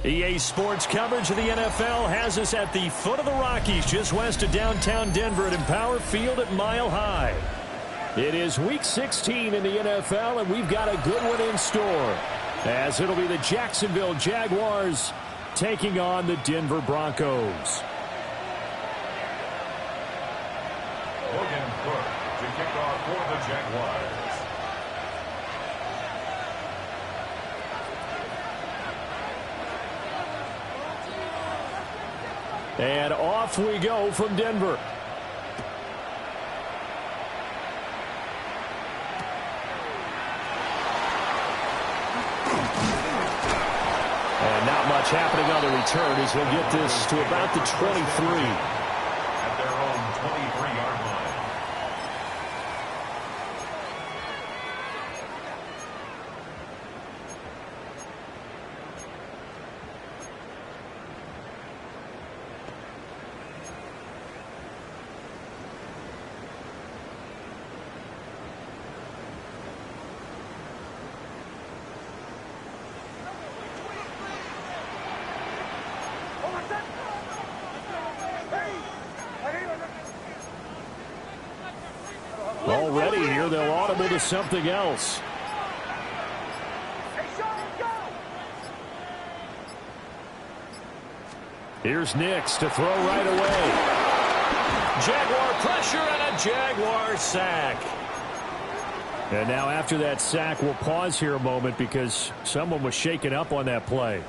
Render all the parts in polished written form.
EA Sports coverage of the NFL has us at the foot of the Rockies, just west of downtown Denver at Empower Field at Mile High. It is Week 16 in the NFL, and we've got a good one in store, as it'll be the Jacksonville Jaguars taking on the Denver Broncos. Logan Burke to kick off for the Jaguars. And off we go from Denver. And not much happening on the return as he'll get this to about the 23. At their own 23-yard line. Already here, they'll audible to something else. Here's Nix to throw right away. Jaguar pressure and a Jaguar sack. And now after that sack, we'll pause here a moment because someone was shaken up on that play.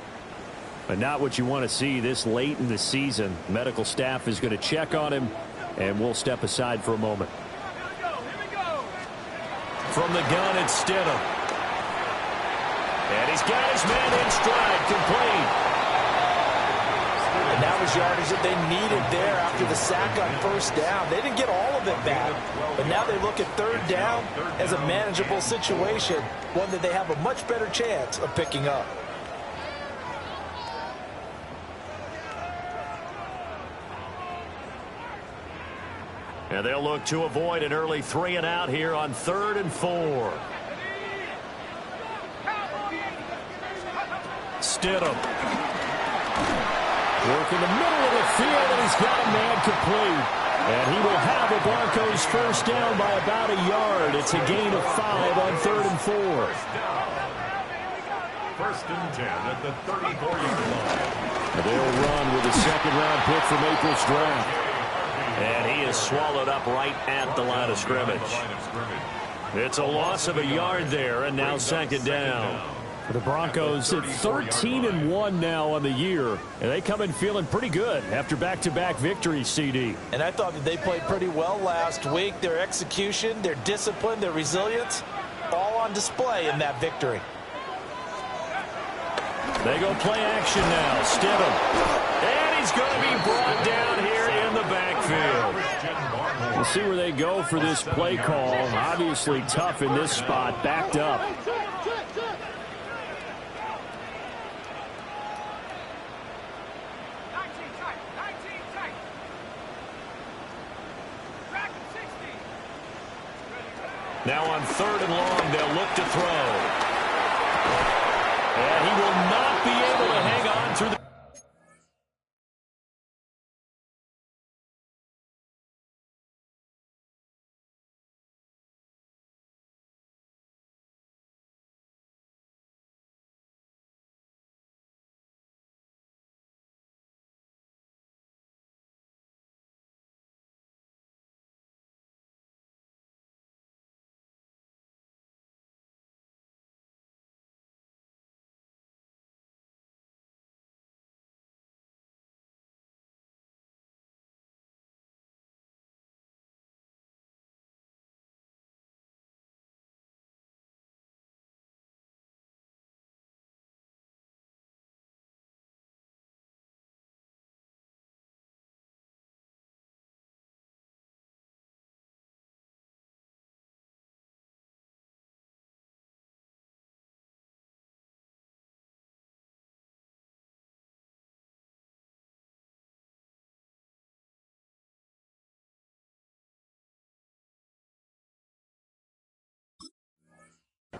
But not what you want to see this late in the season. Medical staff is going to check on him, and we'll step aside for a moment. From the gun, it's Stidham. And he's got his man in stride, complete. And that was yardage that they needed there after the sack on first down. They didn't get all of it back, but now they look at third down as a manageable situation, one that they have a much better chance of picking up. And they'll look to avoid an early 3-and-out here on 3rd and 4. Stidham. Working the middle of the field, and he's got a man complete. And he will have the Broncos first down by about a yard. It's a gain of 5 on 3rd and 4. First and 10 at the 34-yard line. They'll run with a second-round pick from April's draft. And he is swallowed up right at the line of scrimmage. It's a loss of a yard there, and now second down. For the Broncos at 13-1 now on the year, and they come in feeling pretty good after back-to-back victories, CD. And I thought that they played pretty well last week. Their execution, their discipline, their resilience, all on display in that victory. They go play action now. Stidham. And he's going to be brought down here in the backfield. We'll see where they go for this play call. Obviously tough in this spot, backed up. Now on 3rd and long, they'll look to throw. And he will not be able to hang on through the...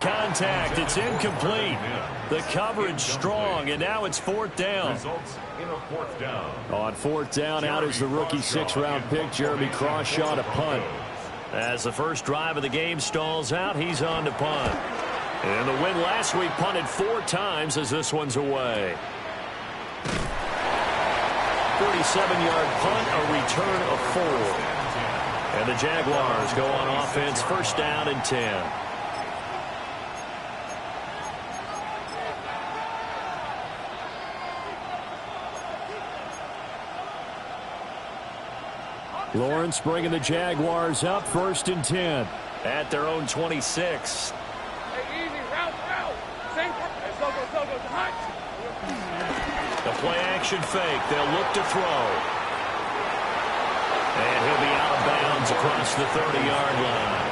Contact, it's incomplete. The coverage strong, and now it's 4th down. On 4th down, out is the rookie 6th-round pick, Jeremy Crawshaw, to punt. As the first drive of the game stalls out, he's on to punt. And the win last week punted 4 times as this one's away. 47-yard punt, a return of 4. And the Jaguars go on offense, 1st down and 10. Lawrence bringing the Jaguars up, 1st and 10 at their own 26. The play action fake. They'll look to throw. And he'll be out of bounds across the 30-yard line.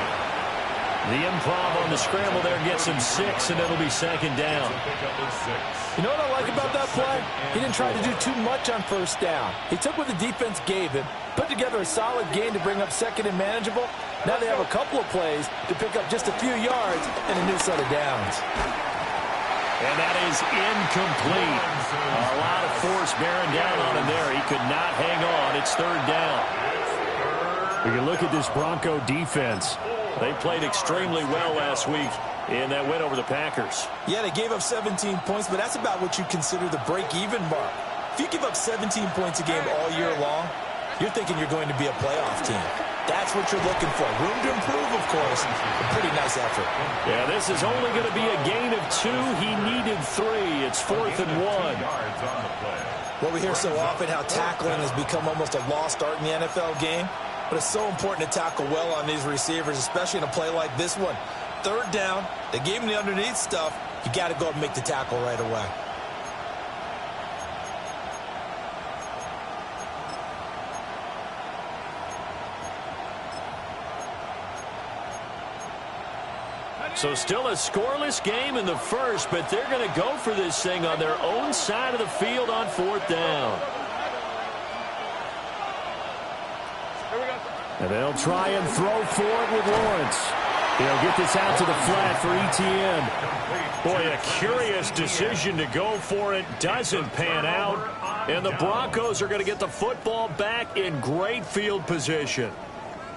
The improv on the scramble there gets him 6, and it'll be 2nd down. You know what I like about that play? He didn't try to do too much on 1st down. He took what the defense gave him, put together a solid game to bring up 2nd and manageable. Now they have a couple of plays to pick up just a few yards and a new set of downs. And that is incomplete. A lot of force bearing down on him there. He could not hang on. It's 3rd down. We can look at this Bronco defense. They played extremely well last week in that win over the Packers. Yeah, they gave up 17 points, but that's about what you consider the break-even mark. If you give up 17 points a game all year long, you're thinking you're going to be a playoff team. That's what you're looking for. Room to improve, of course. A pretty nice effort. Yeah, this is only going to be a gain of 2. He needed 3. It's 4th and 1. Well, we hear so often how tackling has become almost a lost art in the NFL game. But it's so important to tackle well on these receivers, especially in a play like this one. 3rd down, they gave him the underneath stuff. You got to go up and make the tackle right away. So still a scoreless game in the first, but they're going to go for this thing on their own side of the field on 4th down. And they'll try and throw for it with Lawrence. He'll get this out to the flat for Etienne. Boy, a curious decision to go for it. Doesn't pan out. And the Broncos are going to get the football back in great field position.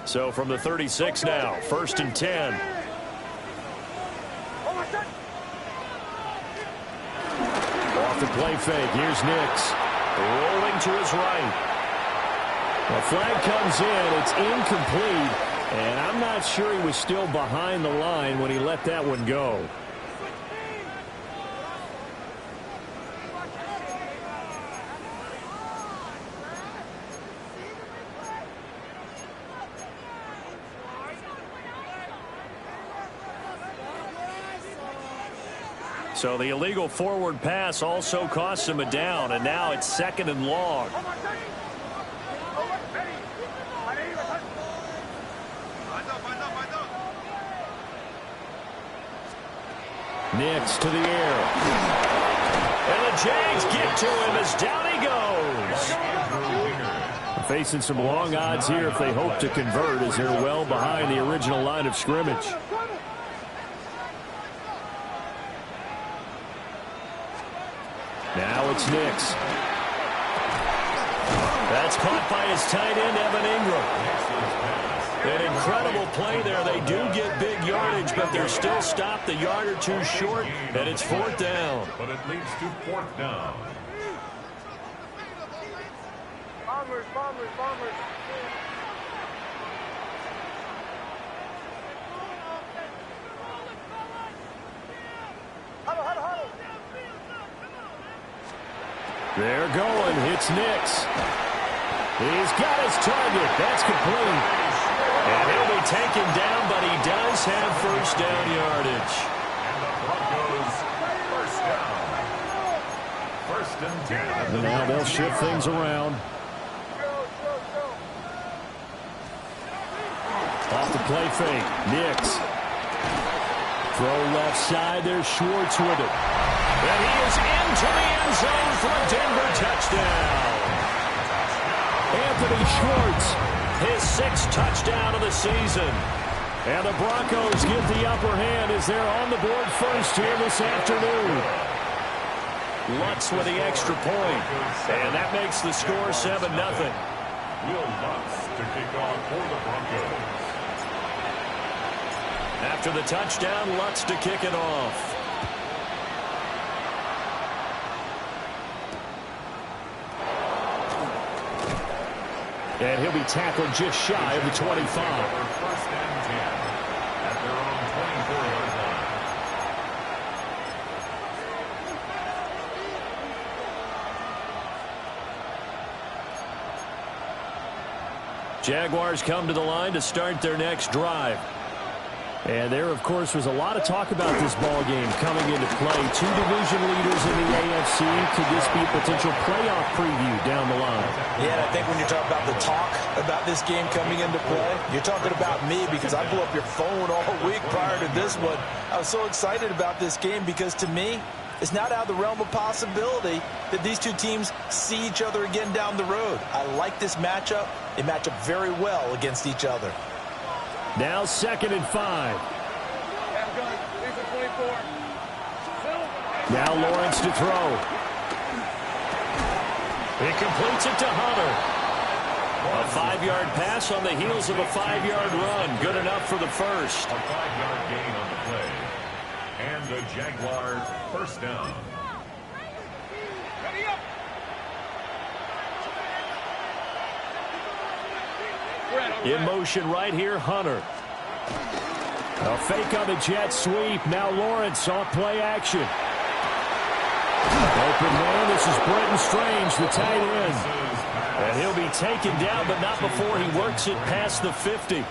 So from the 36 now, 1st and 10. the play fake. Here's Nix. Rolling to his right. The flag comes in. It's incomplete. And I'm not sure he was still behind the line when he let that one go. So the illegal forward pass also costs him a down, and now it's 2nd and long. Nix to the air. And the Jags get to him as down he goes. Facing some long odds here if they hope to convert, as they're well behind the original line of scrimmage. Now it's Nix. That's caught by his tight end, Evan Ingram. An incredible play there. They do get big yardage, but they're still stopped a yard or two short, and it's 4th down. But it leads to 4th down. Bombers. Huddle. They're going. It's Nix. He's got his target. That's complete. And he'll be taken down, but he does have 1st down yardage. And the Broncos, 1st down. 1st and 10. And now they'll shift things around. Off the play fake. Nix. Throw left side. There's Schwartz with it. And he is into the end zone for a Denver touchdown. Anthony Schwartz, his 6th touchdown of the season. And the Broncos get the upper hand as they're on the board first here this afternoon. Lutz with the extra point. And that makes the score 7-0. Will Lutz to kick off for the Broncos. After the touchdown, Lutz to kick it off. And he'll be tackled just shy of the 25. 1st and 10 at their own 24-yard line. Jaguars come to the line to start their next drive. And there, of course, was a lot of talk about this ball game coming into play. 2 division leaders in the AFC. Could this be a potential playoff preview down the line? Yeah, and I think when you talk about the talk about this game coming into play, you're talking about me, because I blew up your phone all week prior to this one. I was so excited about this game because, to me, it's not out of the realm of possibility that these two teams see each other again down the road. I like this matchup. They match up very well against each other. Now 2nd and 5. Now Lawrence to throw. He completes it to Hunter. A 5-yard pass on the heels of a 5-yard run. Good enough for the first. A 5-yard gain on the play. And the Jaguars 1st down. In motion right here, Hunter. A fake on the jet sweep. Now Lawrence off play action. Open man. This is Brenton Strange, the tight end. And he'll be taken down, but not before he works it past the 50.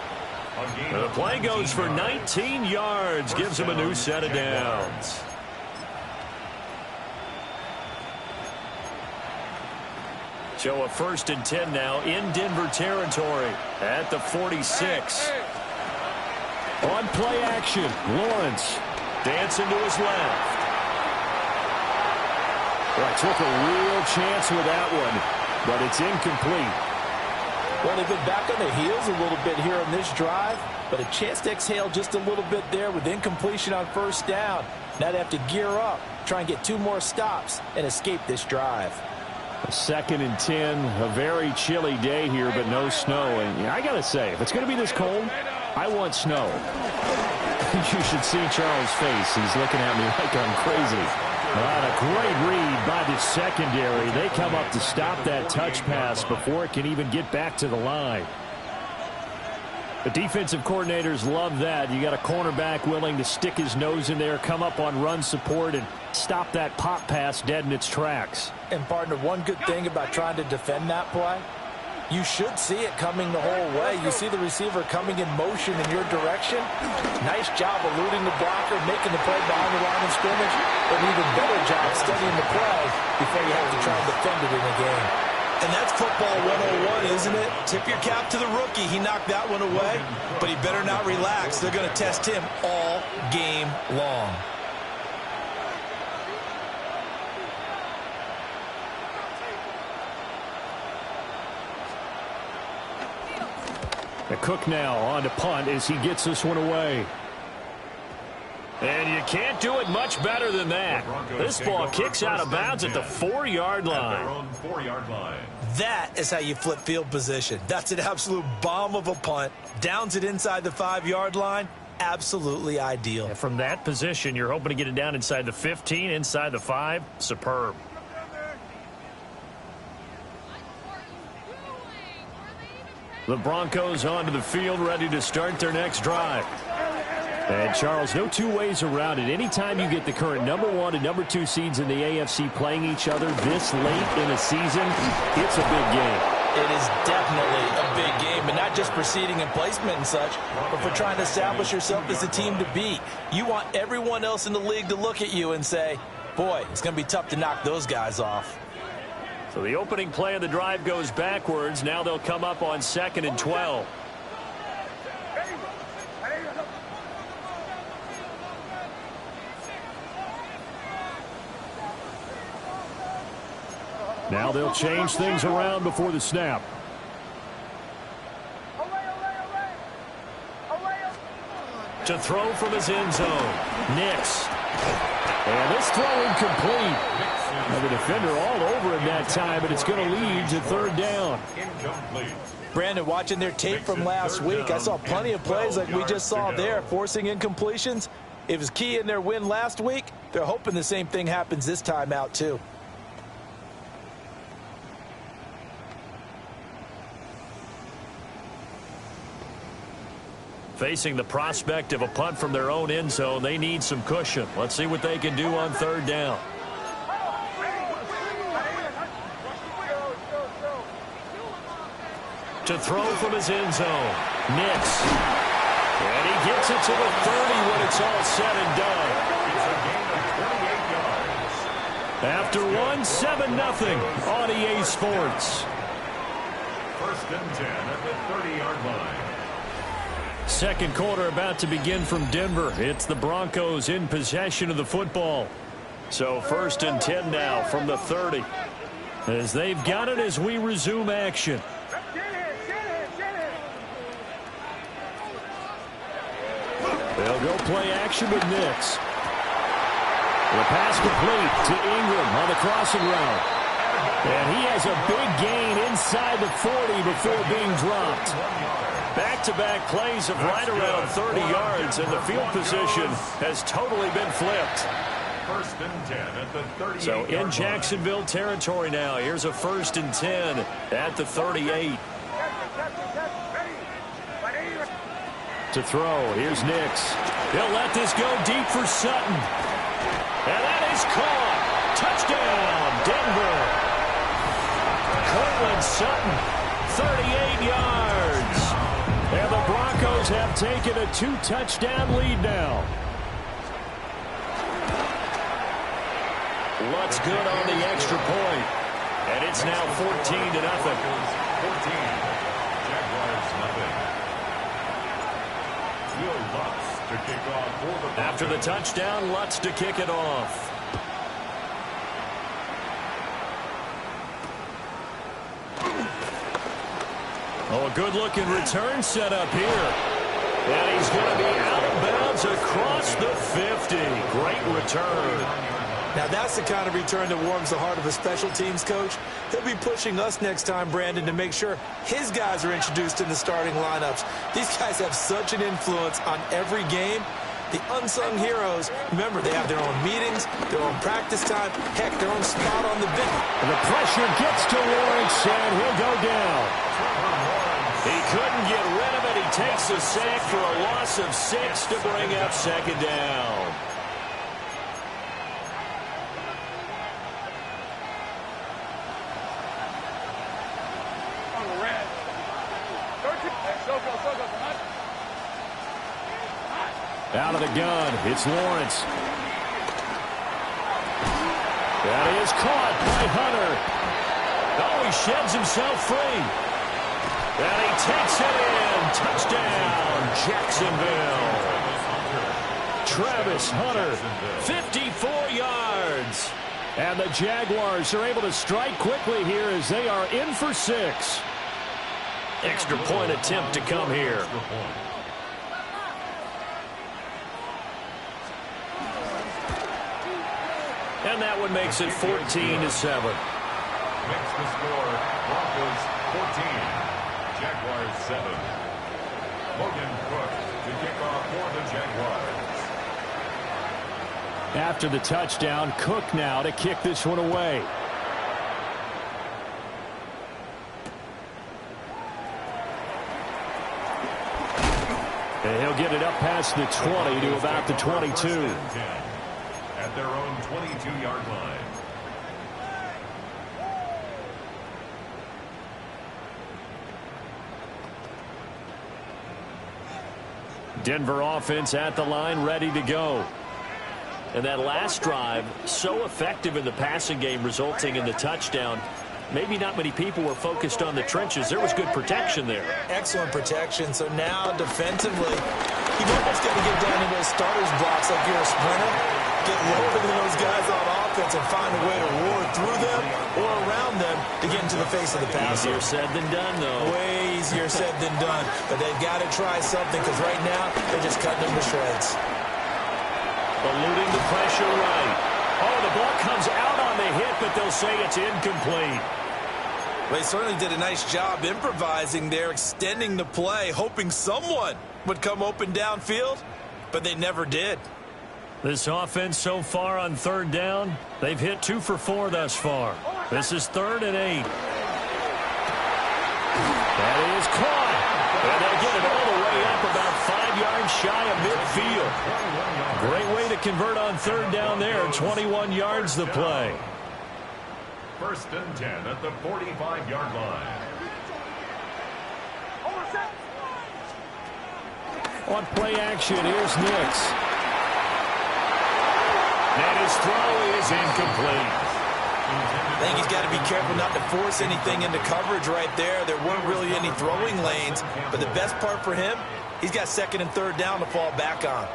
The play goes for 19 yards. Gives him a new set of downs. So a 1st and 10 now in Denver territory at the 46. On play action, Lawrence dancing to his left. Well, took a real chance with that one, but it's incomplete. Well, they've been back on their heels a little bit here on this drive, but a chance to exhale just a little bit there with incompletion on 1st down. Now they have to gear up, try and get 2 more stops, and escape this drive. A 2nd and 10, a very chilly day here, but no snow. And I got to say, if it's going to be this cold, I want snow. You should see Charles' face. He's looking at me like I'm crazy. A great read by the secondary. They come up to stop that touch pass before it can even get back to the line. The defensive coordinators love that. You got a cornerback willing to stick his nose in there, come up on run support, and stop that pop pass dead in its tracks. And, partner, one good thing about trying to defend that play, you should see it coming the whole way. You see the receiver coming in motion in your direction. Nice job eluding the blocker, making the play behind the line of scrimmage. An even better job studying the play before you have to try and defend it in a game. And that's football 101, isn't it? Tip your cap to the rookie. He knocked that one away, but he better not relax. They're going to test him all game long. The Cook now on to punt as he gets this one away. And you can't do it much better than that. This ball kicks out of bounds at the 4-yard line. That is how you flip field position. That's an absolute bomb of a punt. Downs it inside the 5-yard line. Absolutely ideal. And from that position, you're hoping to get it down inside the 15, inside the 5. Superb. The Broncos onto the field, ready to start their next drive. And, Charles, no two ways around it. Anytime you get the current #1 and #2 seeds in the AFC playing each other this late in a season, it's a big game. It is definitely a big game, but not just for seeding and placement and such, but for trying to establish yourself as a team to beat. You want everyone else in the league to look at you and say, boy, it's going to be tough to knock those guys off. So the opening play of the drive goes backwards. Now they'll come up on 2nd and 12. Now they'll change things around before the snap. To throw from his end zone. Nix. And this throw incomplete. Now the defender all over him that time, but it's going to lead to 3rd down. Brandon, watching their tape from last week, I saw plenty of plays like we just saw there, forcing incompletions. It was key in their win last week. They're hoping the same thing happens this time out, too. Facing the prospect of a punt from their own end zone, they need some cushion. Let's see what they can do on 3rd down. To throw from his end zone. Nix. And he gets it to the 30 when it's all said and done. After one, 7-0 on EA Sports. 1st and 10 at the 30-yard line. Second quarter about to begin from Denver. It's the Broncos in possession of the football. So 1st and 10 now from the 30. As they've got it as we resume action. They'll go play action with Nix. The pass complete to Ingram on the crossing route. And he has a big gain inside the 40 before being dropped. Back-to-back plays of right around 30 yards, and the field position has totally been flipped. 1st and 10 at the 38. So in Jacksonville territory now. Here's a 1st and 10 at the 38. To throw. Here's Nix. He'll let this go deep for Sutton. And that is caught. Touchdown, Denver. Cortland Sutton, 38 yards. And the Broncos have taken a 2-touchdown lead now. Lutz good on the extra point. And it's now 14-0. 14. Jaguars nothing. Will Lutz to kick off for the Broncos. After the touchdown, Lutz to kick it off. Oh, a good-looking return set up here. And he's going to be out of bounds across the 50. Great return. Now, that's the kind of return that warms the heart of a special teams coach. He'll be pushing us next time, Brandon, to make sure his guys are introduced in the starting lineups. These guys have such an influence on every game. The unsung heroes, remember, they have their own meetings, their own practice time, heck, their own spot on the bench. The pressure gets to Lawrence, and he'll go down. He couldn't get rid of it. He takes a sack for a loss of 6 to bring up second down. Out of the gun, it's Lawrence. That is caught by Hunter. Oh, he sheds himself free. And he takes it in. Touchdown, Jacksonville. Travis Hunter, 54 yards. and the Jaguars are able to strike quickly here as they are in for 6. Extra point attempt to come here. And that one makes it 14-7. Makes the score Broncos 14, Jaguars 7. Logan Cook to kick off for the Jaguars. After the touchdown, Cook now to kick this one away. And he'll get it up past the 20 to about the 22. At their own 22-yard line. Denver offense at the line, ready to go. And that last drive, so effective in the passing game, resulting in the touchdown. Maybe not many people were focused on the trenches. There was good protection there. Excellent protection. So now defensively, you've almost got to get down into those starters blocks like you're a sprinter. Get lower than those guys on offense and find a way to roar through them or around them to get into the face of the passer. Easier said than done, though. Way easier said than done. But they've got to try something because right now they're just cutting them to shreds. Eluding the pressure right. Oh, the ball comes out on the hit, but they'll say it's incomplete. Well, they certainly did a nice job improvising there, extending the play, hoping someone would come open downfield, but they never did. This offense so far on third down, they've hit 2 for 4 thus far. This is 3rd and 8. That is caught. And they get it all the way up about 5 yards shy of midfield. Great way to convert on third down there. 21 yards the play. 1st and 10 at the 45-yard line. On play action, here's Nix. And his throw is incomplete. I think he's got to be careful not to force anything into coverage right there. There weren't really any throwing lanes, but the best part for him, he's got 2nd and 3rd down to fall back on.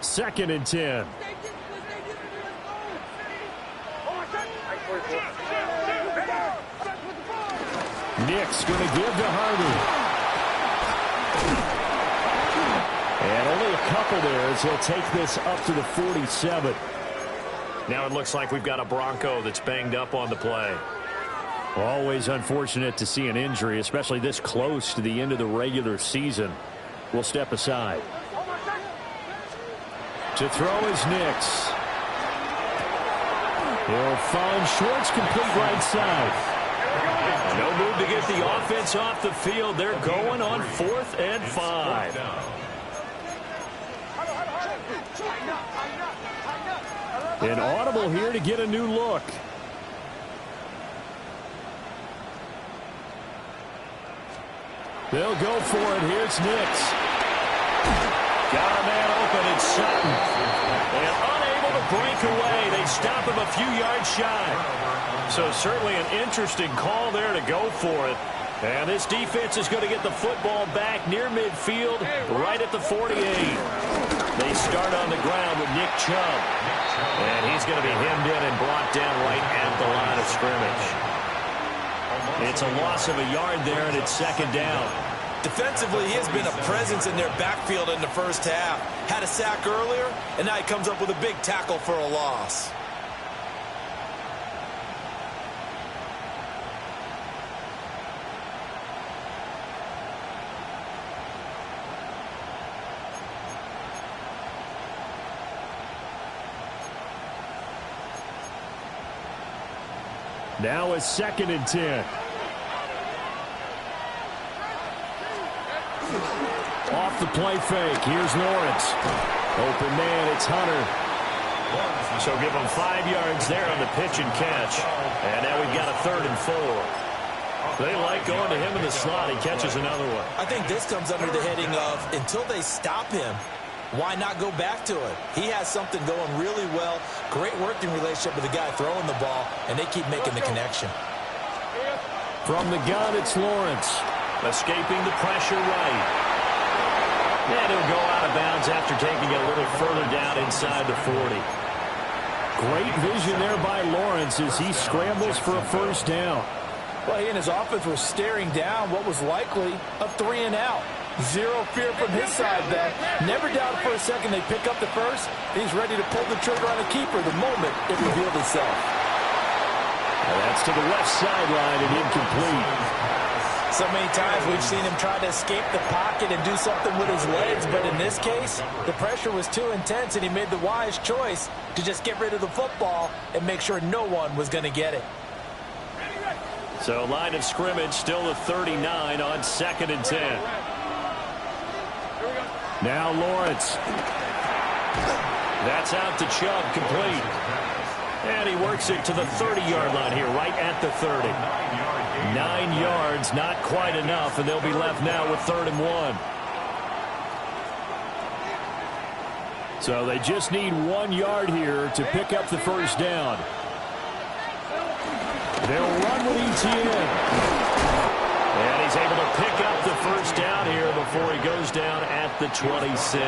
Second and 10. Nick's going to give to Harvey. And only a couple there as he'll take this up to the 47. Now it looks like we've got a Bronco that's banged up on the play. Always unfortunate to see an injury, especially this close to the end of the regular season. We'll step aside. To throw is Nix. He'll find Schwartz, complete right side. No move to get the offense off the field. They're going on 4th and 5. An audible here to get a new look. They'll go for it. Here's Nix. Got a man open. It's Sutton. And unable to break away. They stop him a few yards shy. So certainly an interesting call there to go for it. And this defense is going to get the football back near midfield, right at the 48. They start on the ground with Nick Chubb. And he's going to be hemmed in and brought down right at the line of scrimmage. It's a loss of a yard there, and it's 2nd down. Defensively, he has been a presence in their backfield in the first half. Had a sack earlier, and now he comes up with a big tackle for a loss. Now it's 2nd and 10. Off the play fake. Here's Lawrence. Open man, it's Hunter. So give them 5 yards there on the pitch and catch. And now we've got a 3rd and 4. They like going to him in the slot. He catches another one. I think this comes under the heading of until they stop him, why not go back to it? He has something going really well. Great working relationship with the guy throwing the ball, and they keep making the connection. From the gun, it's Lawrence. Escaping the pressure right. And he'll go out of bounds after taking it a little further down inside the 40. Great vision there by Lawrence as he scrambles for a 1st down. Well, he and his offense were staring down what was likely a 3 and out. Zero fear from his side, Ben. Never doubted for a second they pick up the first. He's ready to pull the trigger on a keeper the moment it revealed itself. And that's to the left sideline and incomplete. So many times we've seen him try to escape the pocket and do something with his legs, but in this case, the pressure was too intense and he made the wise choice to just get rid of the football and make sure no one was going to get it. So line of scrimmage still the 39 on 2nd and 10. Now Lawrence. That's out to Chubb, complete. And he works it to the 30-yard line here, right at the 30. 9 yards, not quite enough, and they'll be left now with 3rd and 1. So they just need 1 yard here to pick up the 1st down. They'll run with ETN. And he's able to pick up the 1st down here before he goes down at the 26.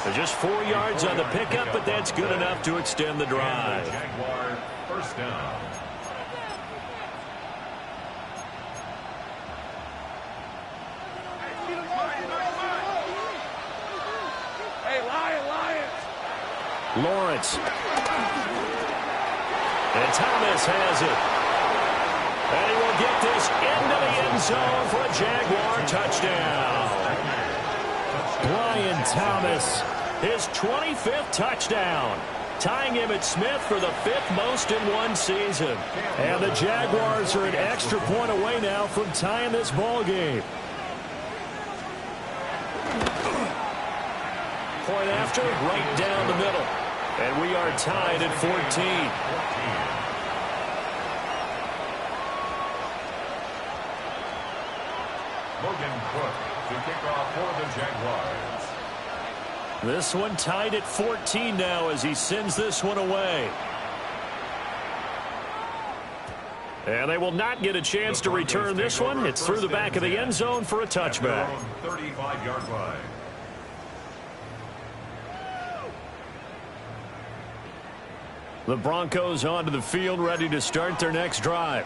So just 4 yards on the pickup, but that's good enough to extend the drive. Jaguar 1st down. Lawrence. And Thomas has it. And he will get this into the end zone for a Jaguar touchdown. Brian Thomas. His 25th touchdown. Tying Emmitt Smith for the 5th most in one season. And the Jaguars are an extra point away now from tying this ball game. Point after, right down the middle. And we are tied at 14. Logan Cook to kick off for the Jaguars. This one tied at 14 now as he sends this one away. And they will not get a chance to return this one. It's through the back of the end zone for a touchback. 35-yard line. The Broncos onto the field, ready to start their next drive.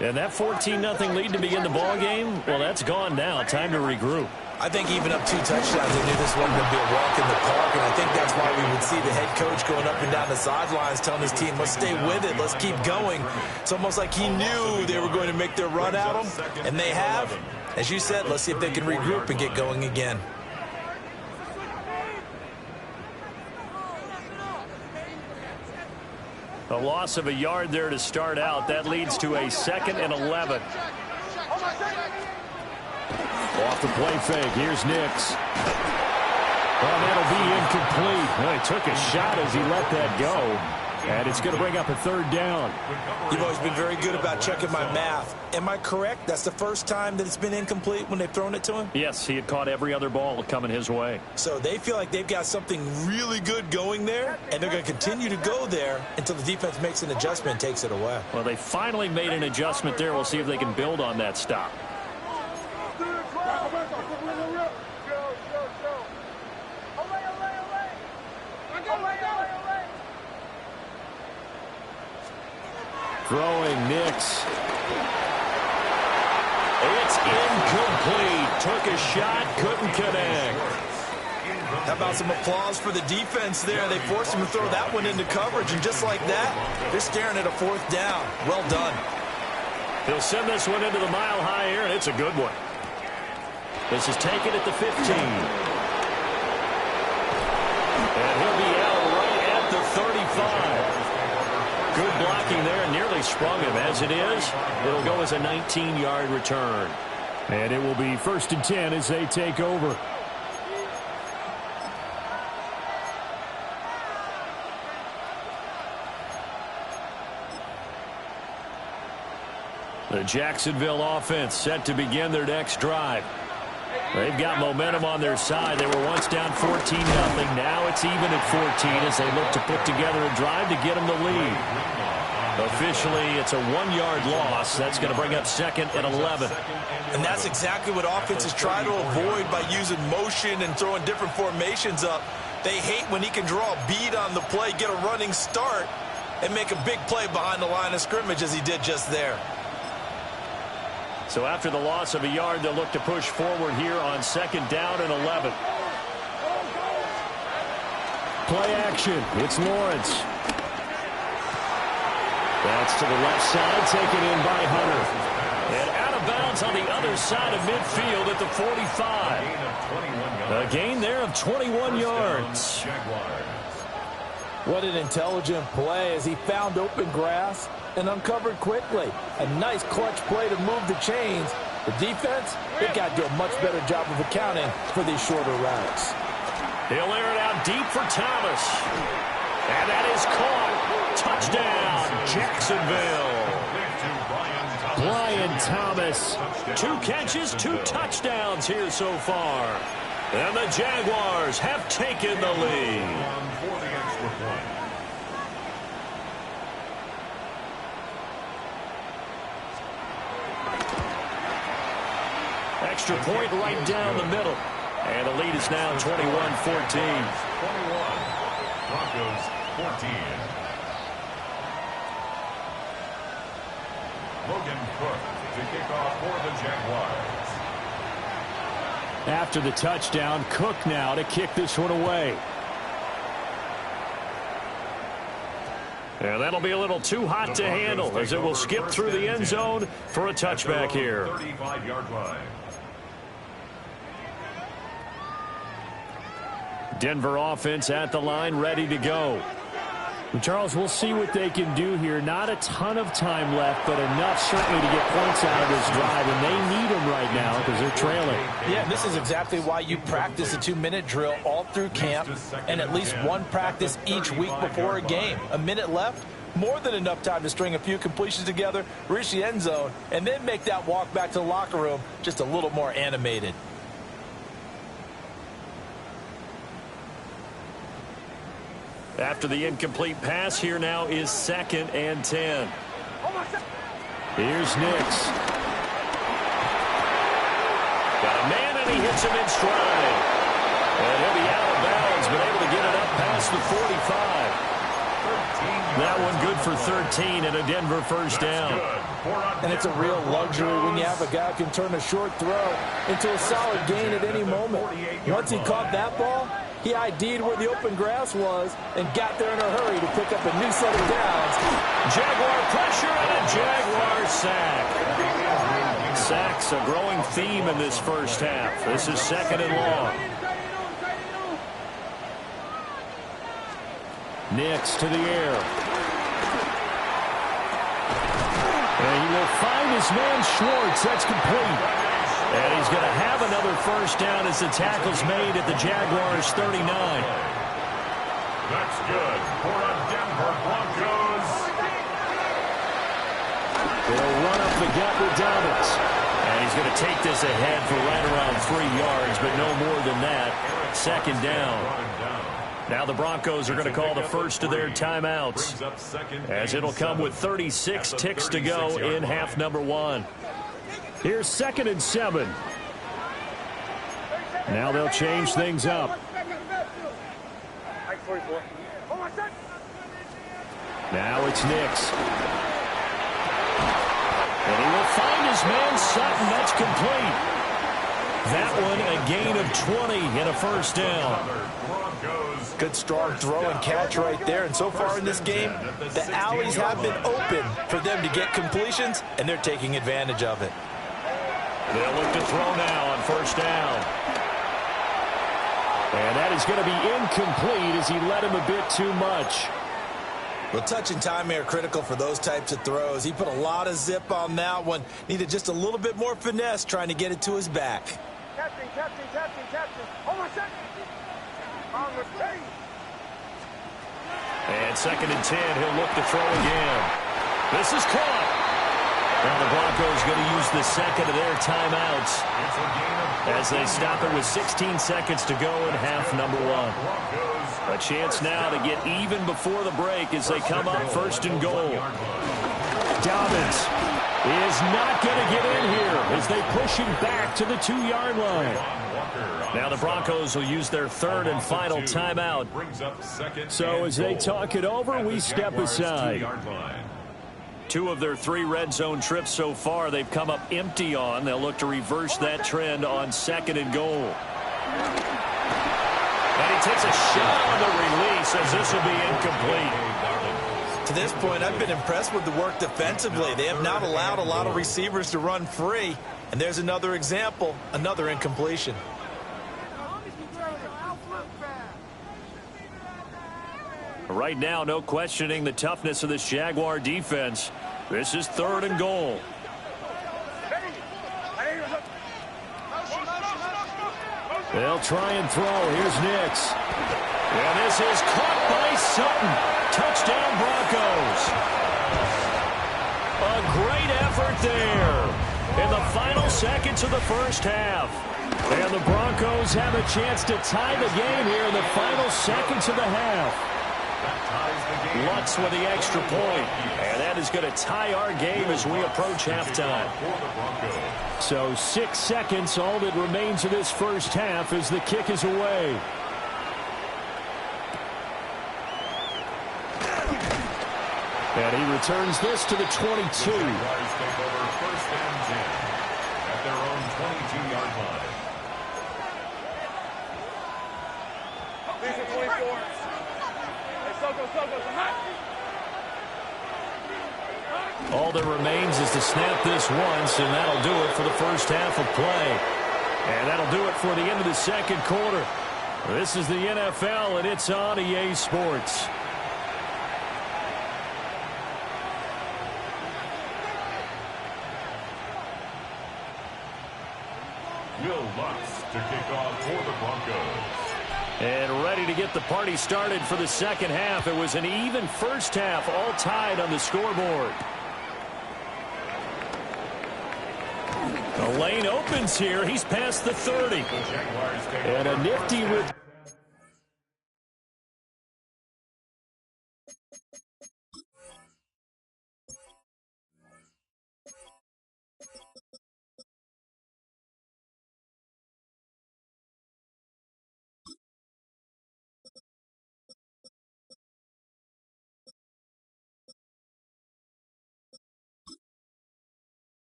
And that 14-0 lead to begin the ball game, well, that's gone now. Time to regroup. I think even up 2 touchdowns, they knew this wasn't going to be a walk in the park, and I think that's why we would see the head coach going up and down the sidelines telling his team, let's stay with it, let's keep going. It's almost like he knew they were going to make their run at him, and they have. As you said, let's see if they can regroup and get going again. A loss of a yard there to start out. That leads to a 2nd and 11. Off the play fake. Here's Nix. Well, that'll be incomplete. Well, he took a shot as he let that go. And it's going to bring up a 3rd down. You've always been very good about checking my math. Am I correct? That's the first time that it's been incomplete when they've thrown it to him? Yes, he had caught every other ball coming his way. So they feel like they've got something really good going there, and they're going to continue to go there until the defense makes an adjustment and takes it away. Well, they finally made an adjustment there. We'll see if they can build on that stop. Throwing Nix. It's incomplete. Took a shot, couldn't connect. How about some applause for the defense there? They forced him to throw that one into coverage, and just like that, they're staring at a 4th down. Well done. He'll send this one into the mile-high air, and it's a good one. This is taken at the 15. And he'll be out right at the 35. Good blocking there, nearly sprung him. As it is, it'll go as a 19-yard return. And it will be 1st and 10 as they take over. The Jacksonville offense set to begin their next drive. They've got momentum on their side. They were once down 14-0. Now it's even at 14 as they look to put together a drive to get them the lead. Officially, it's a 1-yard loss. That's going to bring up 2nd and 11. And that's exactly what offenses try to avoid by using motion and throwing different formations up. They hate when he can draw a bead on the play, get a running start, and make a big play behind the line of scrimmage as he did just there. So after the loss of a yard, they'll look to push forward here on 2nd down and 11. Play action. It's Lawrence. That's to the left side, taken in by Hunter. And out of bounds on the other side of midfield at the 45. A gain there of 21 yards. What an intelligent play as he found open grass and uncovered quickly. A nice clutch play to move the chains. The defense, they got to do a much better job of accounting for these shorter routes. He'll air it out deep for Thomas. And that is caught. Touchdown, Jacksonville. Brian Thomas. 2 catches, 2 touchdowns here so far. And the Jaguars have taken the lead. Extra point right down the middle. And the lead is now 21-14. 21. Broncos 14. Logan Cook to kick off for the Jaguars. After the touchdown, Cook now to kick this one away. And that'll be a little too hot to handle as it will skip through the end zone for a touchback here. 35-yard line. Denver offense at the line, ready to go. And Charles, we'll see what they can do here. Not a ton of time left, but enough certainly to get points out of this drive, and they need them right now because they're trailing. Yeah, and this is exactly why you practice a 2-minute drill all through camp and at least one practice each week before a game. A minute left, more than enough time to string a few completions together, reach the end zone, and then make that walk back to the locker room just a little more animated. After the incomplete pass, here now is 2nd and 10. Here's Nix. Got a man, and he hits him in stride. And he'll be out of bounds, but able to get it up past the 45. That one good for 13 and a Denver first down. And it's a real luxury when you have a guy who can turn a short throw into a solid gain at any moment. Once he caught that ball, he ID'd where the open grass was and got there in a hurry to pick up a new set of downs. Jaguar pressure and a Jaguar sack. Sacks a growing theme in this first half. This is 2nd and long. Nix to the air. And he will find his man Schwartz. That's complete. And he's going to have another first down as the tackle's made at the Jaguars' 39. That's good for a Denver Broncos. They'll run up the gut with Dobbins. And he's going to take this ahead for right around 3 yards, but no more than that. 2nd down. Now the Broncos are going to call the first of their timeouts, as it'll come with 36 ticks to go in half number 1. Here's 2nd and 7. Now they'll change things up. Now it's Nix. And he will find his man Sutton. That's complete. That one a gain of 20 and a first down. Good strong throw and catch right there. And so far in this game, the alleys have been open for them to get completions, and they're taking advantage of it. They'll look to throw now on first down. And that is going to be incomplete as he led him a bit too much. Well, touch and timing are critical for those types of throws. He put a lot of zip on that one. Needed just a little bit more finesse trying to get it to his back. Captain. Hold on a second. Armor, hey. And 2nd and 10, he'll look to throw again. This is caught. Now the Broncos going to use the second of their timeouts as they stop it with 16 seconds to go in half number 1. A chance now to get even before the break as they come up 1st and goal. Dobbins is not going to get in here as they push him back to the 2-yard line. Now the Broncos will use their 3rd and final timeout. So as they talk it over, we step aside. 2 of their 3 red zone trips so far they've come up empty on. They'll look to reverse that trend on 2nd and goal. And he takes a shot on the release as this will be incomplete. To this point, I've been impressed with the work defensively. They have not allowed a lot of receivers to run free. And there's another example, another incompletion. Right now, no questioning the toughness of this Jaguar defense. This is 3rd and goal. They'll try and throw. Here's Nix. And this is caught by Sutton. Touchdown, Broncos. A great effort there in the final seconds of the first half. And the Broncos have a chance to tie the game here in the final seconds of the half. Lutz with the extra point. And that is going to tie our game as we approach halftime. So 6 seconds, all that remains of this first half as the kick is away. And he returns this to the 22. At their own 22-yard line. All that remains is to snap this once, and that'll do it for the first half of play. And that'll do it for the end of the second quarter. This is the NFL, and it's on EA Sports. Will Lutz to kick off for the Broncos. And ready to get the party started for the second half. It was an even first half, all tied on the scoreboard. The lane opens here. He's past the 30. And a nifty with...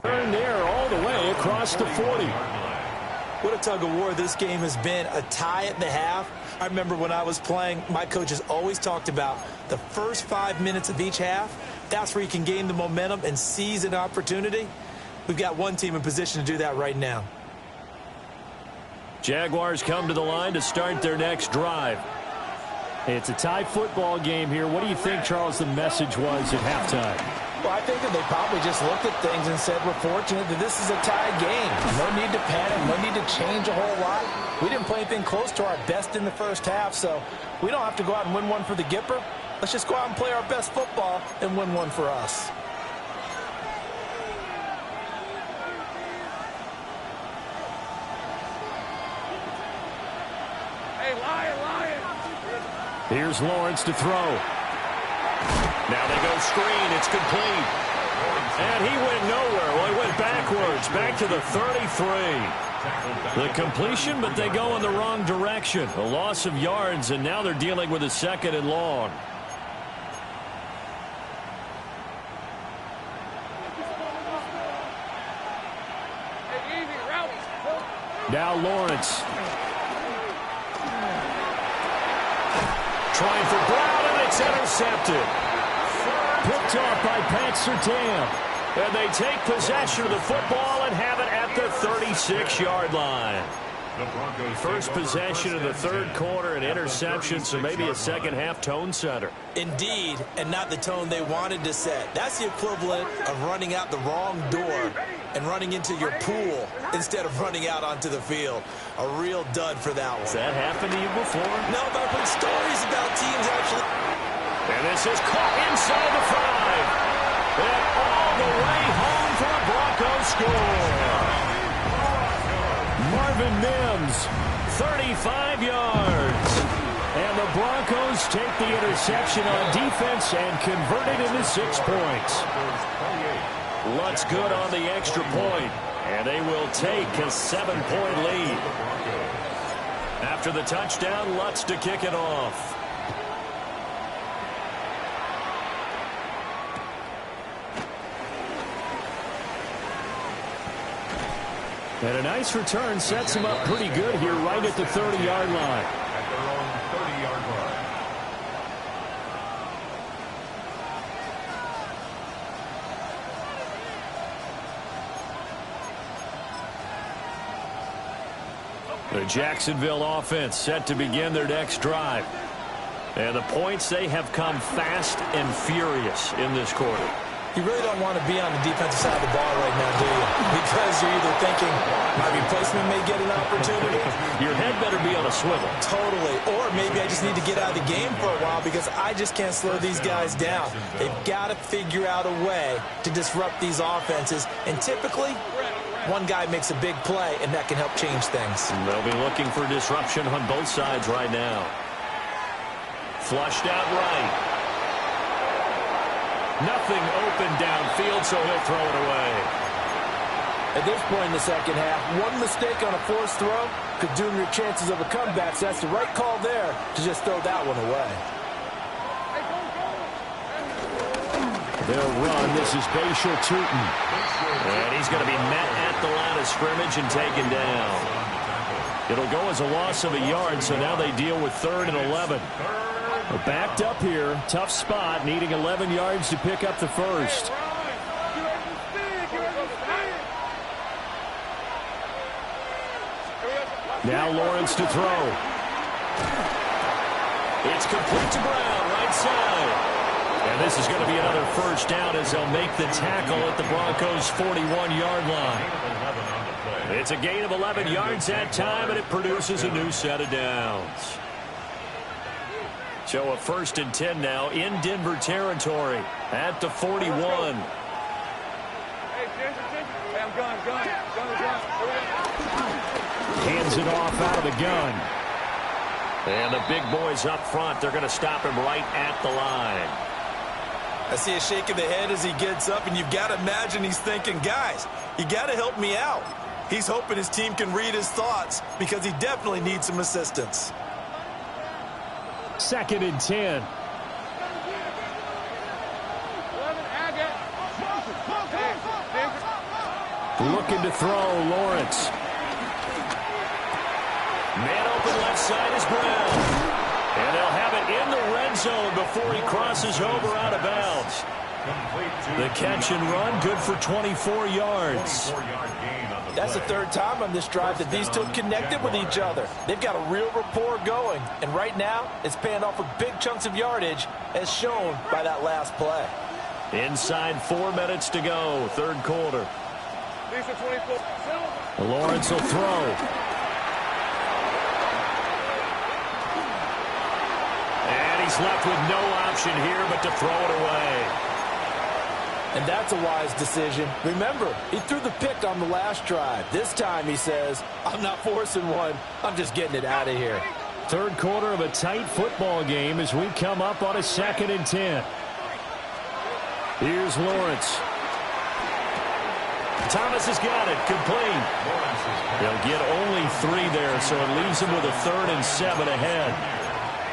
Turn there all the way across the 40. What a tug of war this game has been. A tie at the half. I remember when I was playing, my coaches always talked about the first 5 minutes of each half. That's where you can gain the momentum and seize an opportunity. We've got one team in position to do that right now. Jaguars come to the line to start their next drive. It's a tie football game here. What do you think, Charles, the message was at halftime? Well, I think that they probably just looked at things and said, we're fortunate that this is a tie game. No need to panic, no need to change a whole lot. We didn't play anything close to our best in the first half, so we don't have to go out and win one for the Gipper. Let's just go out and play our best football and win one for us. Hey, Lion! Here's Lawrence to throw. Now they go screen. It's complete. And he went nowhere. Well, he went backwards, back to the 33. The completion, but they go in the wrong direction. A loss of yards, and now they're dealing with a 2nd and long. Now Lawrence. Trying for Brown, and it's intercepted. Picked off by Pat Surtain. And they take possession of the football and have it at the 36-yard line. First possession of the third quarter, an interception, so maybe a second-half tone setter. Indeed, and not the tone they wanted to set. That's the equivalent of running out the wrong door and running into your pool instead of running out onto the field. A real dud for that one. Has that happened to you before? No, but I've heard stories about teams actually. And this is caught inside the 5. And all the way home for a Broncos score. Marvin Mims, 35 yards. And the Broncos take the interception on defense and convert it into 6 points. Lutz good on the extra point, and they will take a 7-point lead. After the touchdown, Lutz to kick it off. And a nice return sets him up pretty good here right at the 30-yard line. At their own 30-yard line. The Jacksonville offense set to begin their next drive. And the points, they have come fast and furious in this quarter. You really don't want to be on the defensive side of the ball right now, do you? Because you're either thinking, my replacement may get an opportunity. Your head better be on a swivel. Totally. Or maybe I just need to get out of the game for a while because I just can't slow these guys down. They've got to figure out a way to disrupt these offenses. And typically, one guy makes a big play, and that can help change things. They'll be looking for disruption on both sides right now. Flushed out right. Nothing open downfield, so he'll throw it away. At this point in the second half, one mistake on a forced throw could doom your chances of a comeback. So that's the right call there to just throw that one away. They'll run. This is Bashal Tutin. And he's going to be met at the line of scrimmage and taken down. It'll go as a loss of a yard, so now they deal with 3rd and 11. We're backed up here. Tough spot, needing 11 yards to pick up the first. Now Lawrence to throw. It's complete to Brown, right side. And this is going to be another first down as they'll make the tackle at the Broncos' 41-yard line. It's a gain of 11 yards that time, and it produces a new set of downs. So a 1st and 10 now in Denver territory at the 41. Hands it off out of the gun. And the big boys up front, they're going to stop him right at the line. I see a shake of the head as he gets up, and you've got to imagine he's thinking, guys, you got to help me out. He's hoping his team can read his thoughts because he definitely needs some assistance. 2nd and 10. Looking to throw, Lawrence. Man open left side is Brown. And they'll have it in the red zone before he crosses over out of bounds. The catch and run, good for 24 yards. That's the 3rd time on this drive that these two have connected with each other. They've got a real rapport going. And right now, it's paying off with big chunks of yardage, as shown by that last play. Inside 4 minutes to go, 3rd quarter. Lawrence will throw. And he's left with no option here but to throw it away. And that's a wise decision. Remember, he threw the pick on the last drive. This time he says, I'm not forcing one. I'm just getting it out of here. 3rd quarter of a tight football game as we come up on a 2nd and 10. Here's Lawrence. Thomas has got it. Complete. They'll get only 3 there, so it leaves them with a 3rd and 7 ahead.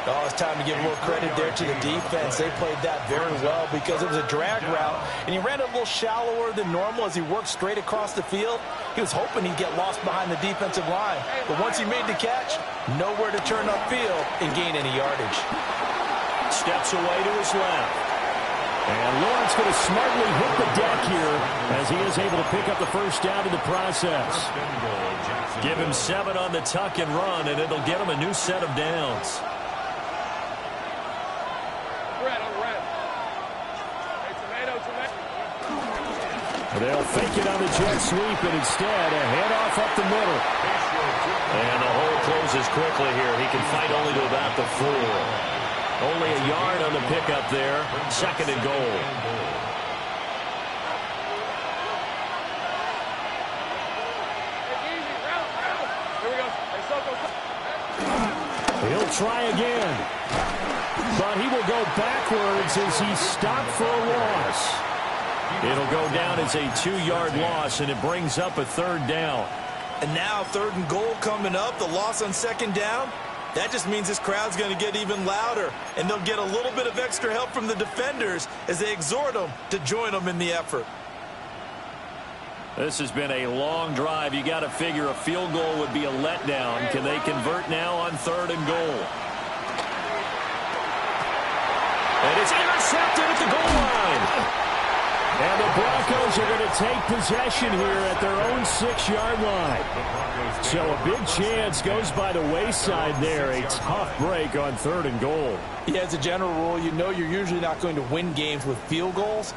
Oh, it's time to give a little credit there to the defense. They played that very well because it was a drag route, and he ran it a little shallower than normal as he worked straight across the field. He was hoping he'd get lost behind the defensive line, but once he made the catch, nowhere to turn upfield and gain any yardage. Steps away to his left. And Lawrence going to smartly hit the deck here as he is able to pick up the first down in the process. Give him 7 on the tuck and run, and it'll get him a new set of downs. They'll fake it on the jet sweep, and instead a handoff up the middle. And the hole closes quickly here. He can fight only to about the 4. Only a yard on the pickup there. 2nd and goal. He'll try again. But he will go backwards as he's stopped for a loss. It'll go down as a 2-yard loss, and it brings up a 3rd down. And now 3rd and goal coming up, the loss on 2nd down. That just means this crowd's going to get even louder, and they'll get a little bit of extra help from the defenders as they exhort them to join them in the effort. This has been a long drive. You got to figure a field goal would be a letdown. Can they convert now on 3rd and goal? And it's intercepted at the goal line. And the Broncos are going to take possession here at their own 6-yard line. So a big chance goes by the wayside there. A tough break on 3rd and goal. Yeah, as a general rule, you know you're usually not going to win games with field goals.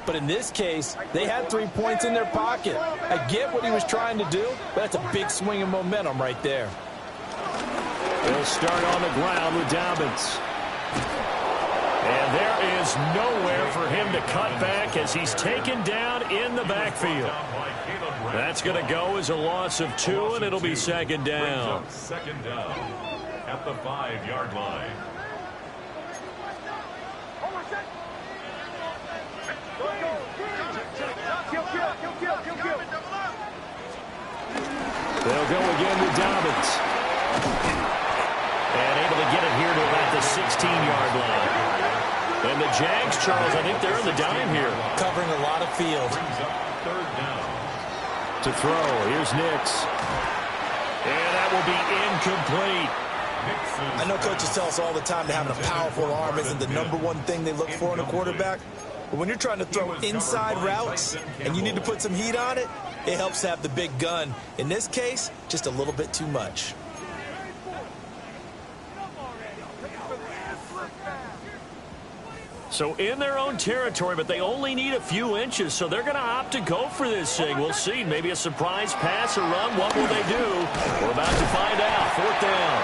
But in this case, they had 3 points in their pocket. I get what he was trying to do, but that's a big swing of momentum right there. They'll start on the ground with Dobbins. And there is nowhere for him to cut back as he's taken down in the backfield. That's going to go as a loss of 2, and it'll be 2nd down. 2nd down at the 5-yard line. They'll go again with Dobbins. And able to get it here to about the 16-yard line. And the Jags, Charles, I think they're in the dime here. Covering a lot of field. 3rd down. To throw, here's Nix. And that will be incomplete. I know coaches tell us all the time that having a powerful arm isn't the #1 thing they look for in a quarterback. But when you're trying to throw inside routes and you need to put some heat on it, it helps to have the big gun. In this case, just a little bit too much. So in their own territory, but they only need a few inches, so they're going to opt to go for this thing. We'll see. Maybe a surprise pass or run. What will they do? We're about to find out. 4th down.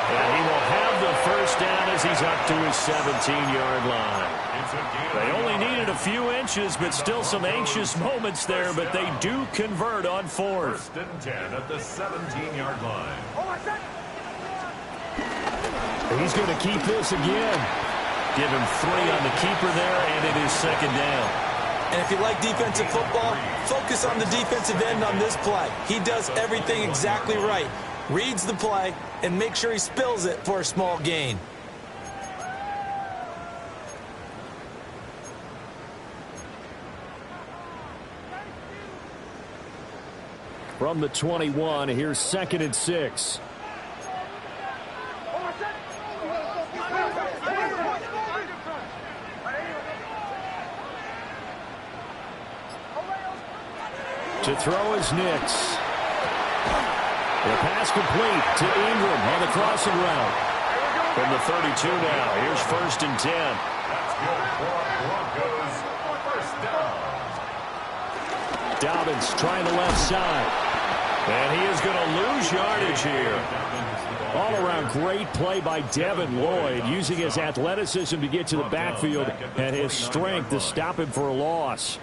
And he will have the first down as he's up to his 17-yard line. They only needed a few inches, but still some anxious moments there, but they do convert on 4th. 1st and 10 at the 17-yard line. He's going to keep this again. Give him 3 on the keeper there, and it is 2nd down. And if you like defensive football, focus on the defensive end on this play. He does everything exactly right. Reads the play and makes sure he spills it for a small gain. From the 21, here's 2nd and 6. To throw is Nix. The pass complete to Ingram on the crossing route. From the 32 now, here's 1st and 10. That's good for Broncos. 1st down. Dobbins trying the left side. And he is going to lose yardage here. All around great play by Devin Lloyd, using his athleticism to get to the backfield and his strength to stop him for a loss.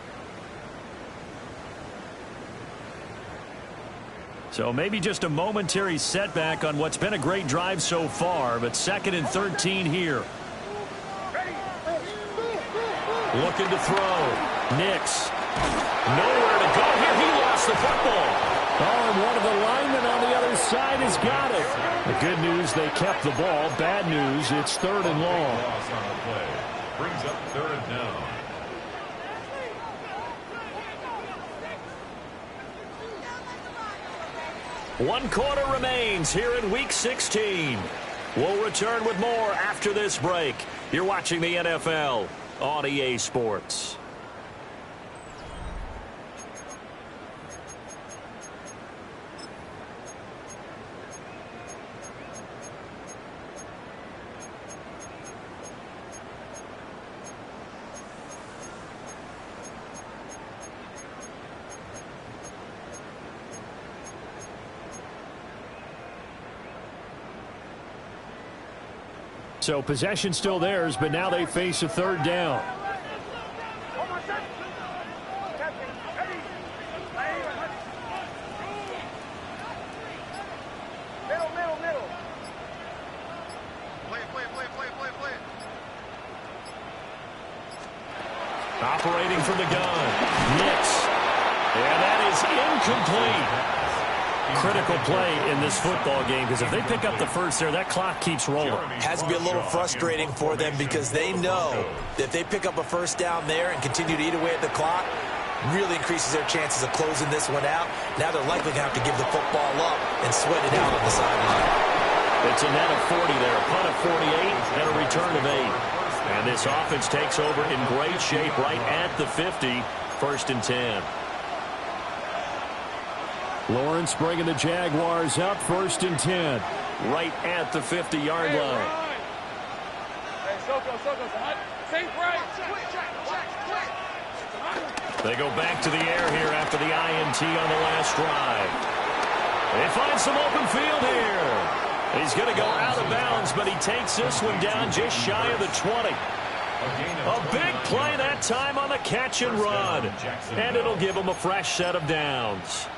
So maybe just a momentary setback on what's been a great drive so far, but 2nd and 13 here. Looking to throw. Nix. Nowhere to go here. He lost the football. Oh, and one of the linemen on the other side has got it. The good news, they kept the ball. Bad news, it's 3rd and long. Loss on the play. Brings up 3rd down. One quarter remains here in Week 16. We'll return with more after this break. You're watching the NFL on EA Sports. So possession still theirs, but now they face a 3rd down. Middle. Play. Operating from the gun. Nix. And that is incomplete. Critical play in this football game, because if they pick up the first there, that clock keeps rolling. Has to be a little frustrating for them because they know that if they pick up a first down there and continue to eat away at the clock, really increases their chances of closing this one out. Now they're likely going to have to give the football up and sweat it out on the sideline. It's a net of 40 there, a punt of 48 and a return of 8. And this offense takes over in great shape right at the 50, 1st and 10. Lawrence bringing the Jaguars up, 1st and 10. Right at the 50-yard line. Hey, Soko, safe right. They go back to the air here after the INT on the last drive. They find some open field here. He's going to go out of bounds, but he takes this one down just shy of the 20. A big play that time on the catch and run. And it'll give him a fresh set of downs.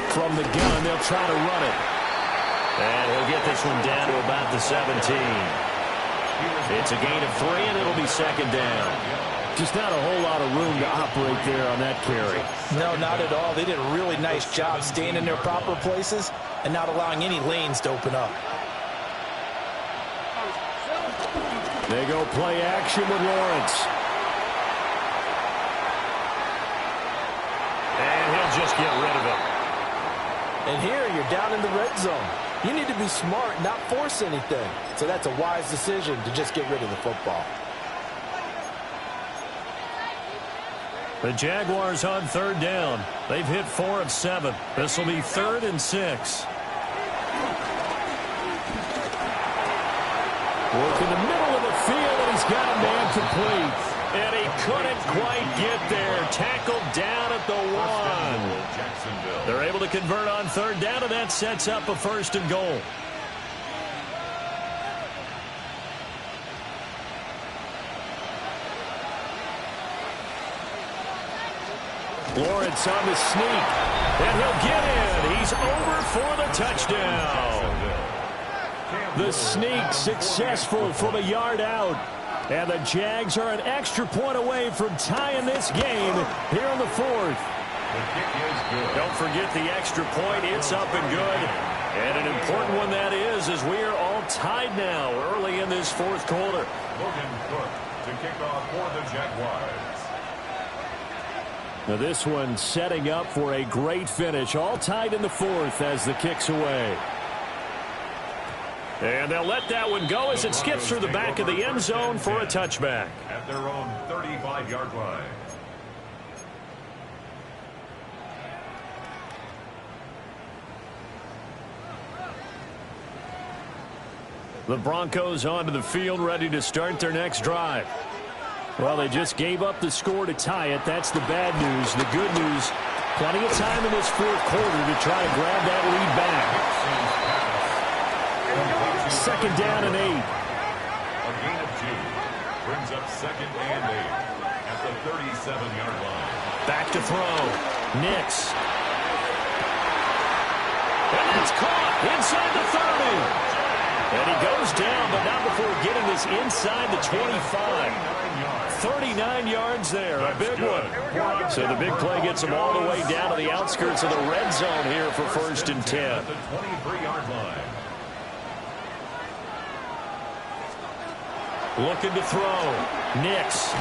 From the gun, they'll try to run it. And he'll get this one down to about the 17. It's a gain of 3, and it'll be 2nd down. Just not a whole lot of room to operate there on that carry. No, not at all. They did a really nice job staying in their proper places and not allowing any lanes to open up. They go play action with Lawrence. And he'll just get rid of it. And here you're down in the red zone. You need to be smart, not force anything. So that's a wise decision to just get rid of the football. The Jaguars on 3rd down. They've hit 4 of 7. This will be 3rd and 6. Work in the middle of the field, and he's got a man complete. And he couldn't quite get there. Tackled down at the 1. They're able to convert on 3rd down, and that sets up a 1st and goal. Lawrence on the sneak, and he'll get in. He's over for the touchdown. The sneak successful from a yard out. And the Jags are an extra point away from tying this game here in the 4th. Don't forget the extra point. It's up and good. And an important one that is, as we are all tied now early in this 4th quarter. Logan Cook to kick off for the Jaguars. Now this one setting up for a great finish. All tied in the 4th as the kick's away. And they'll let that one go as it skips through the back of the end zone for a touchback. At their own 35-yard line. The Broncos onto the field, ready to start their next drive. Well, they just gave up the score to tie it. That's the bad news. The good news, plenty of time in this 4th quarter to try to grab that lead back. 2nd down and 8. A gain of 2. Brings up 2nd and 8 at the 37-yard line. Back to throw. Nix. And it's caught inside the 30. And he goes goes down, but not before getting this inside the 25. 39 yards there, a big one. So the big play gets them all the way down to the outskirts of the red zone here for 1st and 10. The 23-yard line. Looking to throw. Nix.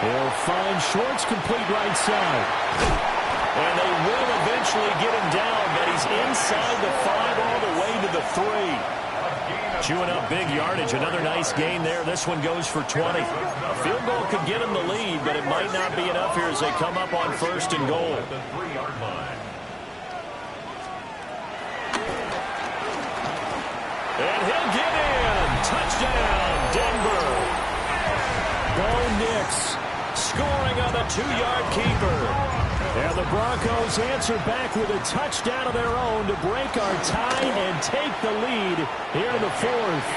He'll find Schwartz complete right side. And they will eventually get him down, but he's inside the 5 all the way to the 3. Chewing up big yardage. Another nice gain there. This one goes for 20. A field goal could get him the lead, but it might not be enough here as they come up on 1st and goal. The 3-yard line. And he'll get in. Touchdown, Denver. Bo Nix scoring on the 2-yard keeper. And the Broncos answer back with a touchdown of their own to break our tie and take the lead here in the 4th.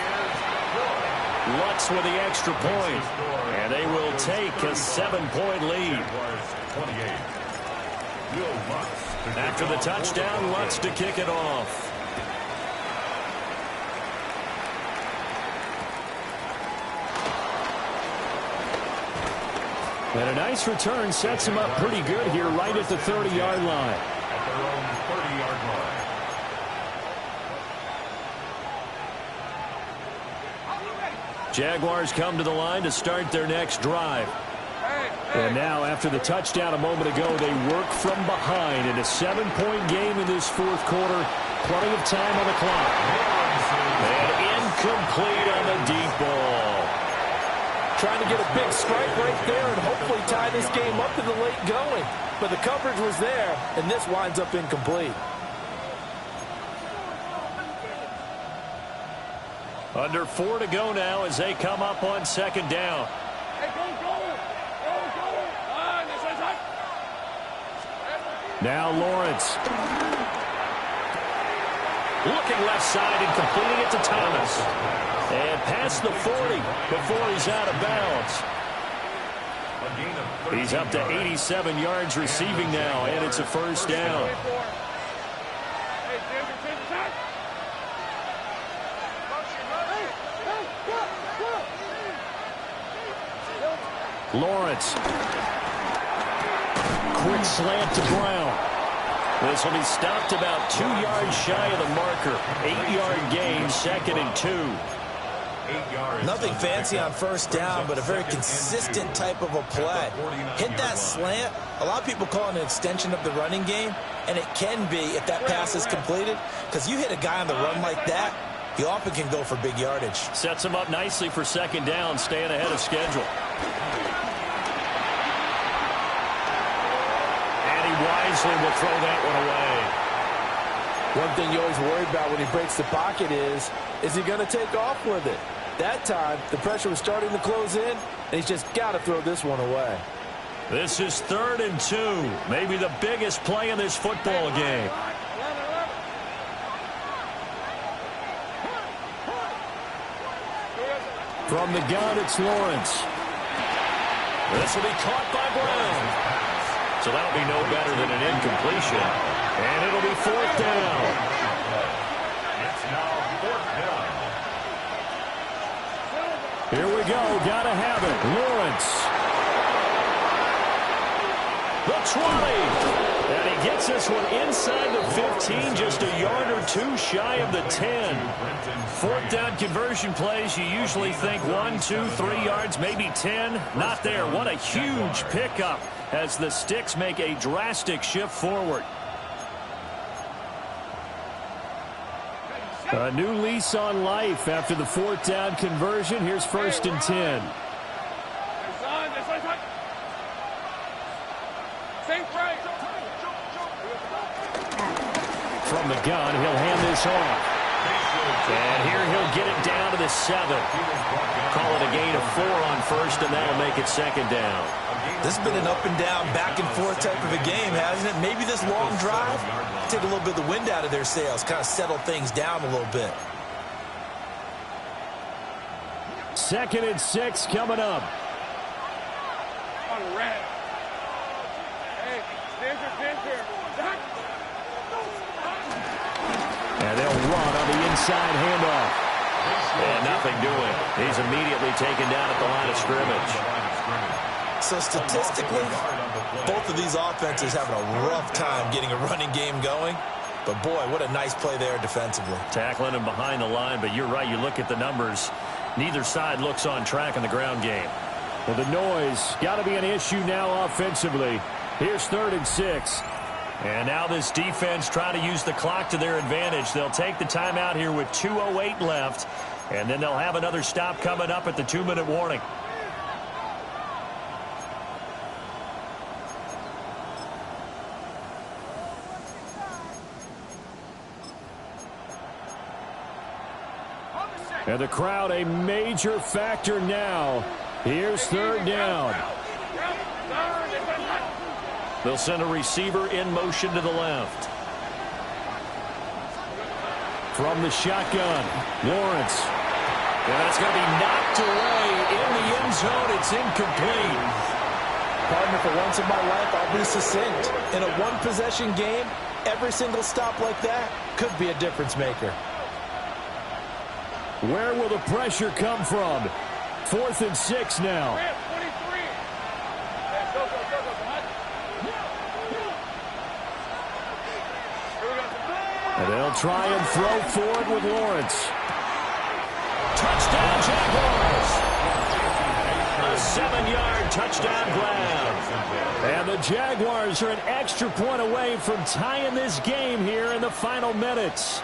Lutz with the extra point. And they will take a 7-point lead. After the touchdown, Lutz to kick it off. And a nice return sets him up pretty good here right at the 30-yard line. At their own 30-yard line. Jaguars come to the line to start their next drive. And now, after the touchdown a moment ago, they work from behind in a 7-point game in this 4th quarter. Plenty of time on the clock. And incomplete on the deep ball. Trying to get a big strike right there and hopefully tie this game up in the late going. But the coverage was there, and this winds up incomplete. Under 4 to go now as they come up on 2nd down. Now Lawrence. Looking left side and completing it to Thomas. And past the 40 before he's out of bounds. He's up to 87 yards receiving now, and it's a 1st down. Lawrence. Quick slant to Brown. This will be stopped about 2 yards shy of the marker. 8-yard gain, 2nd and 2. Nothing fancy on 1st down, but a very consistent type of a play. Hit that slant. A lot of people call it an extension of the running game, and it can be if that pass is completed, because you hit a guy on the run like that, he often can go for big yardage. Sets him up nicely for 2nd down, staying ahead of schedule. And he wisely will throw that one away. One thing you always worry about when he breaks the pocket is he going to take off with it? That time, the pressure was starting to close in, and he's just got to throw this one away. This is 3rd and 2. Maybe the biggest play in this football game. From the gun, it's Lawrence. This will be caught by Brown. So that'll be no better than an incompletion. And it'll be 4th down. It's now 4th down. Here we go. Gotta have it. Lawrence. The 20. And he gets this one inside the 15, just a yard or 2 shy of the 10. 4th down conversion plays, you usually think 1, 2, 3 yards, maybe 10. Not there. What a huge pickup as the Sticks make a drastic shift forward. A new lease on life after the 4th down conversion. Here's 1st and 10. From the gun, he'll hand this off. And here he'll get it down to the 7. Call it a gain of 4 on 1st, and that'll make it 2nd down. This has been an up and down, back and forth type of a game, hasn't it? Maybe this long drive, take a little bit of the wind out of their sails, kind of settle things down a little bit. 2nd and 6 coming up. And they'll run on the inside handoff. And He's immediately taken down at the line of scrimmage. So statistically, both of these offenses having a rough time getting a running game going. But, boy, what a nice play there defensively. Tackling him behind the line, but you're right. You look at the numbers. Neither side looks on track in the ground game. Well, the noise got to be an issue now offensively. Here's 3rd and 6. And now this defense trying to use the clock to their advantage. They'll take the timeout here with 2:08 left. And then they'll have another stop coming up at the 2-minute warning. And the crowd a major factor now. Here's 3rd down. They'll send a receiver in motion to the left. From the shotgun, Lawrence. And that's going to be knocked away in the end zone. It's incomplete. Partner, for once in my life, I'll be succinct. In a one-possession game, every single stop like that could be a difference maker. Where will the pressure come from? 4th and 6 now. And they'll try and throw forward with Lawrence. Touchdown, Jaguars. A 7-yard touchdown grab. And the Jaguars are an extra point away from tying this game here in the final minutes.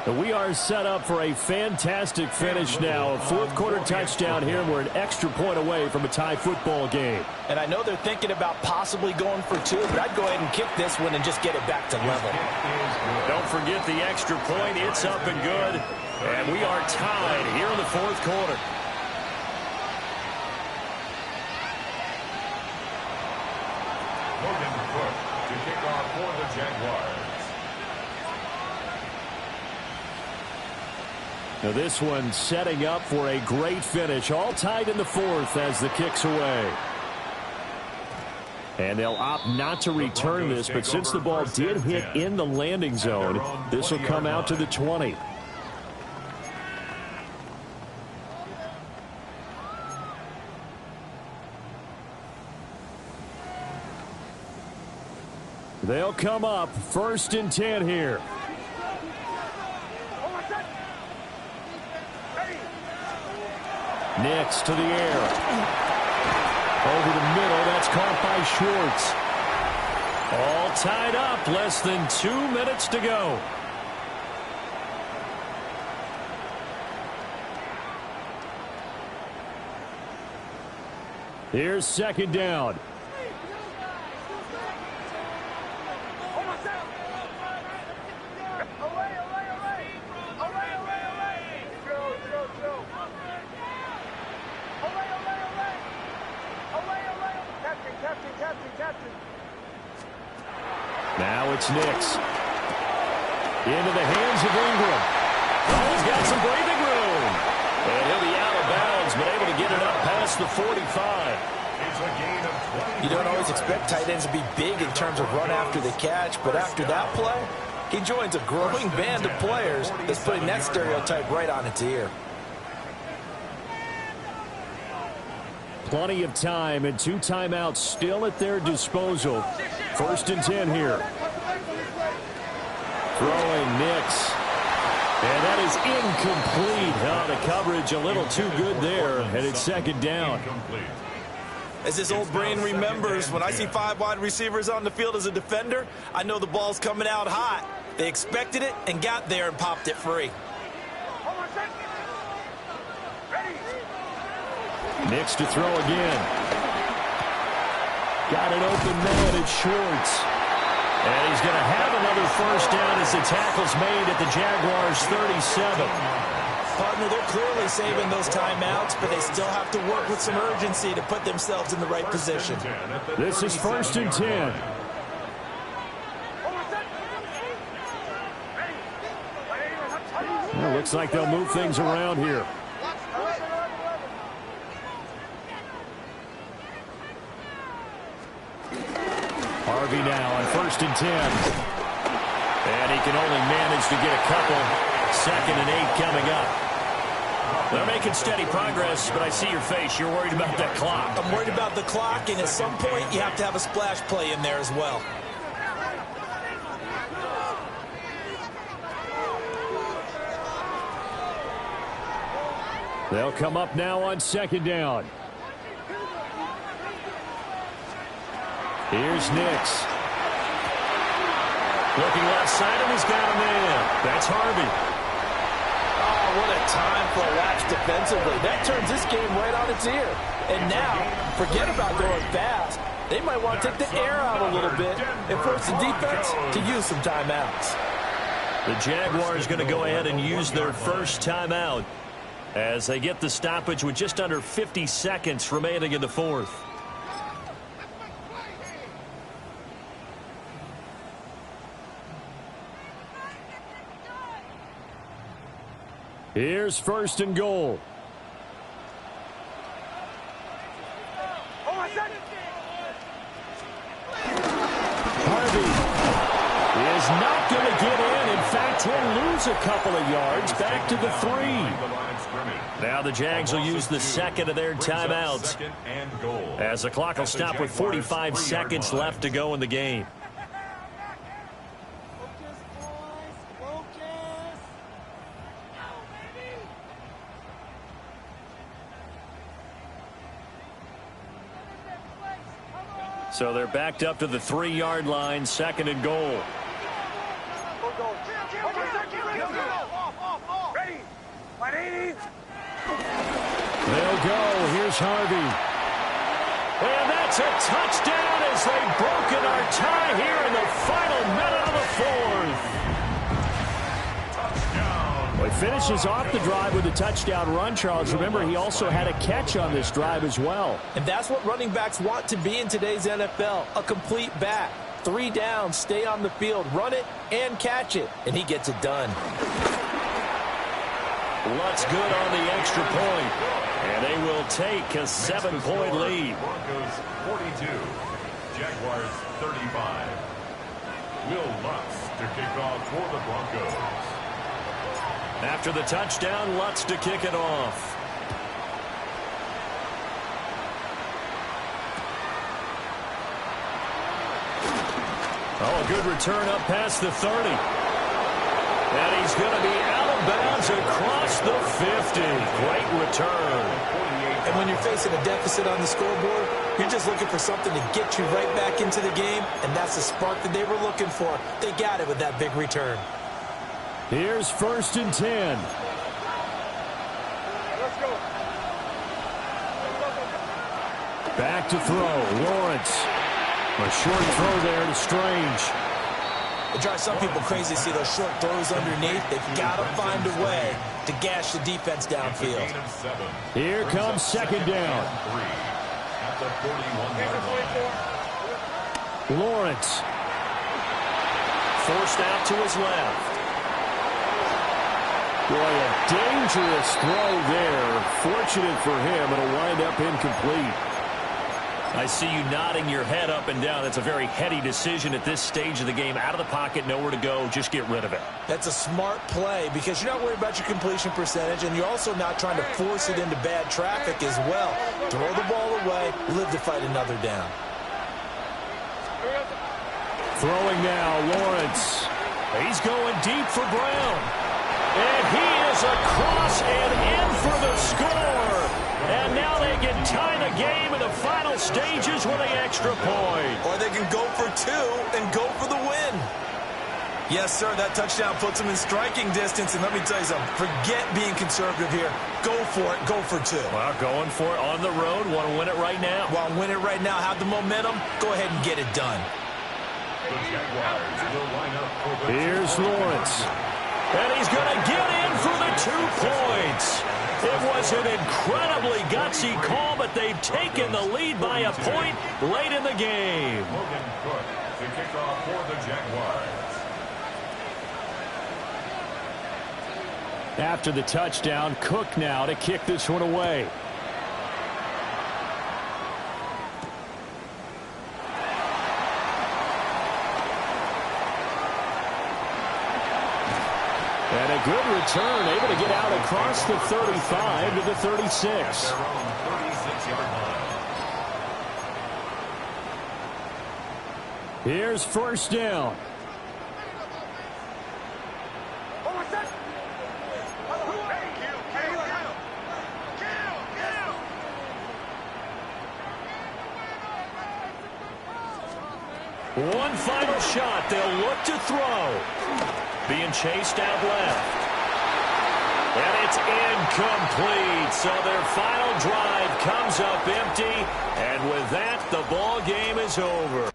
We are set up for a fantastic finish now. A 4th-quarter touchdown here, and we're an extra point away from a tie football game. And I know they're thinking about possibly going for 2, but I'd go ahead and kick this one and just get it back to level. Don't forget the extra point. It's up and good. And we are tied here in the 4th quarter. Logan Cook to kick off for the Jaguars. Now this one setting up for a great finish. All tied in the 4th as the kick's away. And they'll opt not to return this, but since the ball did hit in the landing zone, this will come out to the 20. They'll come up 1st and 10 here. Nix to the air. Over the middle, that's caught by Schwartz. All tied up, less than 2 minutes to go. Here's 2nd down. Now it's Nix. Into the hands of Ingram. Oh, he's got some breathing room. And he'll be out of bounds, but able to get it up past the 45. You don't always expect tight ends to be big in terms of run after the catch, but after that play, he joins a growing band of players that's putting that stereotype right on its ear. Plenty of time and 2 timeouts still at their disposal. 1st and 10 here. Throwing Nix. And that is incomplete. Oh, the coverage a little too good there. And it's 2nd down. As this old brain remembers, when I see 5 wide receivers on the field as a defender, I know the ball's coming out hot. They expected it and got there and popped it free. Nix to throw again. Got an open man at Schwartz. And he's going to have another 1st down as the tackle's made at the Jaguars' 37. Partner, they're clearly saving those timeouts, but they still have to work with some urgency to put themselves in the right position. This is 1st and 10. Well, looks like they'll move things around here. Harvey now on 1st and 10. And he can only manage to get a couple. 2nd and 8 coming up. They're making steady progress, but I see your face. You're worried about that clock. I'm worried about the clock, and at some point, you have to have a splash play in there as well. They'll come up now on second down. Here's Nix. Looking left side, and he's got a man. That's Harvey. Oh, what a time for a lapse defensively. That turns this game right on its ear. And now, forget about going fast. They might want to take the air out a little bit and force the defense to use some timeouts. The Jaguars going to go ahead and use their first timeout as they get the stoppage with just under 50 seconds remaining in the fourth. Here's first and goal. Harvey is not going to get in. In fact, he'll lose a couple of yards back to the 3. Now the Jags will use the second of their timeouts as the clock will stop with 45 seconds left to go in the game. So they're backed up to the 3-yard line, second and goal. They'll go. Here's Harvey. And that's a touchdown as they've broken our tie here in the final minute of the fourth. Well, he finishes off the drive with a touchdown run, Charles. Remember, he also had a catch on this drive as well. And that's what running backs want to be in today's NFL, a complete back. 3 downs, stay on the field, run it, and catch it. And he gets it done. Lutz good on the extra point. And they will take a 7-point lead. Broncos 42, Jaguars 35. Will Lutz to kick off for the Broncos. After the touchdown, Lutz to kick it off. Oh, a good return up past the 30. And he's going to be out of bounds across the 50. Great return. And when you're facing a deficit on the scoreboard, you're just looking for something to get you right back into the game, and that's the spark that they were looking for. They got it with that big return. Here's first and 10. Back to throw. Lawrence. A short throw there to Strange. It drives some people crazy to see those short throws underneath. They've got to find a way to gash the defense downfield. Here comes second down. At the 41-yard line. Lawrence. Forced out to his left. Boy, a dangerous throw there. Fortunate for him, it'll wind up incomplete. I see you nodding your head up and down. That's a very heady decision at this stage of the game. Out of the pocket, nowhere to go. Just get rid of it. That's a smart play because you're not worried about your completion percentage, and you're also not trying to force it into bad traffic as well. Throw the ball away, live to fight another down. Throwing now, Lawrence. He's going deep for Brown. And he is across and in for the score. And now they can tie the game in the final stages with an extra point. Or they can go for 2 and go for the win. Yes, sir, that touchdown puts them in striking distance. And let me tell you something, forget being conservative here. Go for it, go for 2. Well, going for it on the road. Want to win it right now. Want to win it right now, have the momentum, go ahead and get it done. The Jaguars will line up for the Here's Lawrence. And he's going to get in for the 2 points. It was an incredibly gutsy call, but they've taken the lead by a point late in the game. Logan Cook to kick off for the Jaguars. After the touchdown, Cook now to kick this one away. And good return, able to get out across the 35 to the 36. Their own 36-yard line. Here's first down. One final shot. They'll look to throw. Being chased out left. And it's incomplete. So their final drive comes up empty. And with that, the ball game is over.